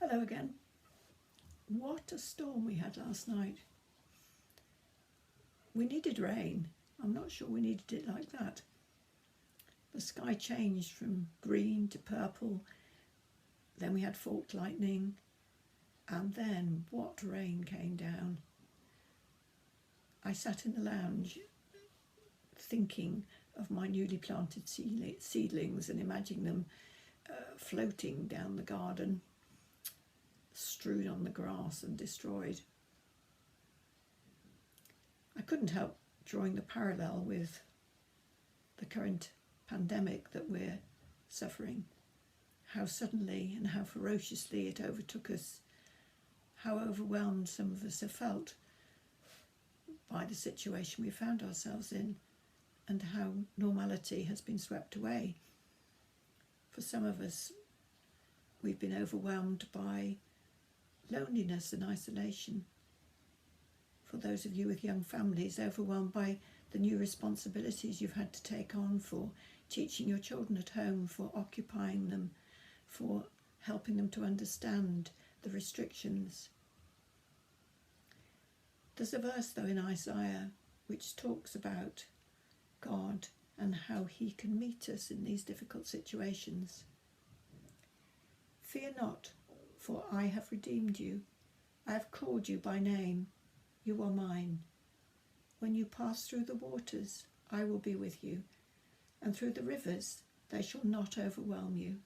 Hello again. What a storm we had last night. We needed rain. I'm not sure we needed it like that. The sky changed from green to purple. Then we had forked lightning. And then what rain came down. I sat in the lounge thinking of my newly planted seedlings and imagining them floating down the garden, strewn on the grass and destroyed. I couldn't help drawing the parallel with the current pandemic that we're suffering, how suddenly and how ferociously it overtook us, how overwhelmed some of us have felt by the situation we found ourselves in, and how normality has been swept away. For some of us, we've been overwhelmed by loneliness and isolation. For those of you with young families, overwhelmed by the new responsibilities you've had to take on for teaching your children at home, for occupying them, for helping them to understand the restrictions. There's a verse though in Isaiah which talks about God and how he can meet us in these difficult situations. Fear not, for I have redeemed you. I have called you by name. You are mine. When you pass through the waters, I will be with you, and through the rivers, they shall not overwhelm you.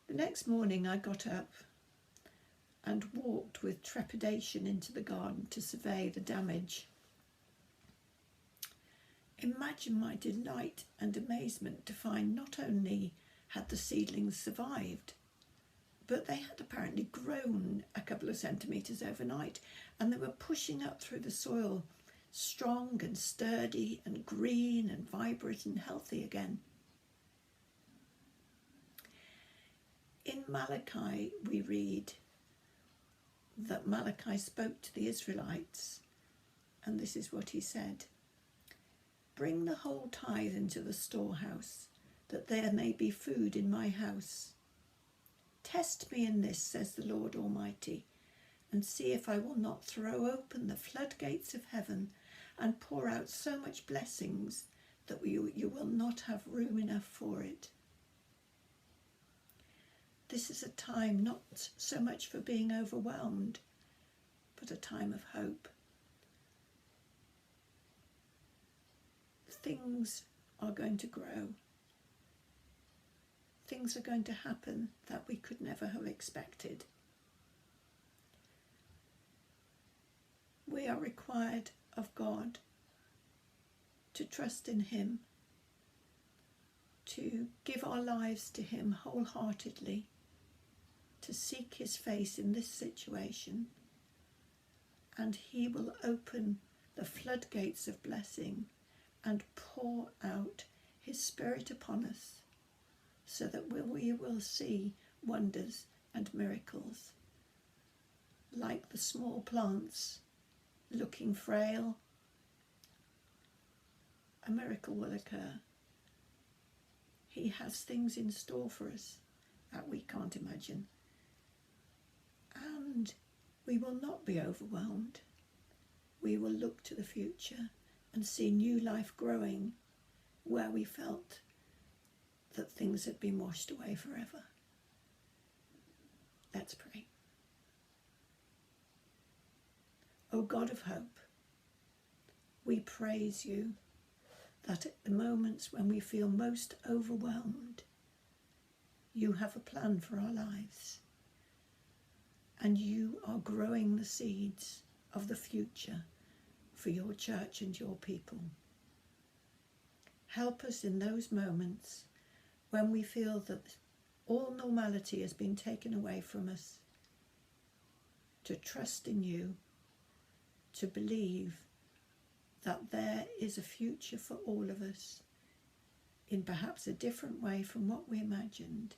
The next morning I got up and walked with trepidation into the garden to survey the damage. Imagine my delight and amazement to find not only had the seedlings survived, but they had apparently grown a couple of centimetres overnight, and they were pushing up through the soil, strong and sturdy and green and vibrant and healthy again. In Malachi we read that Malachi spoke to the Israelites, and this is what he said: "Bring the whole tithe into the storehouse, that there may be food in my house. Test me in this, says the Lord Almighty, and see if I will not throw open the floodgates of heaven and pour out so much blessings that you will not have room enough for it." This is a time not so much for being overwhelmed, but a time of hope. Things are going to grow. Things are going to happen that we could never have expected. We are required of God to trust in him, to give our lives to him wholeheartedly, to seek his face in this situation, and he will open the floodgates of blessing and pour out his Spirit upon us, so that we will see wonders and miracles. Like the small plants looking frail, a miracle will occur. He has things in store for us that we can't imagine. And we will not be overwhelmed. We will look to the future and see new life growing where we felt that things had been washed away forever. Let's pray. O God of hope, we praise you that at the moments when we feel most overwhelmed, you have a plan for our lives, and you are growing the seeds of the future for your church and your people. Help us in those moments when we feel that all normality has been taken away from us, to trust in you, to believe that there is a future for all of us in perhaps a different way from what we imagined,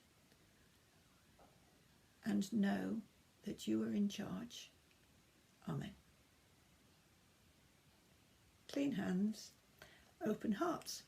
and know that you are in charge. Amen. Clean hands, open hearts.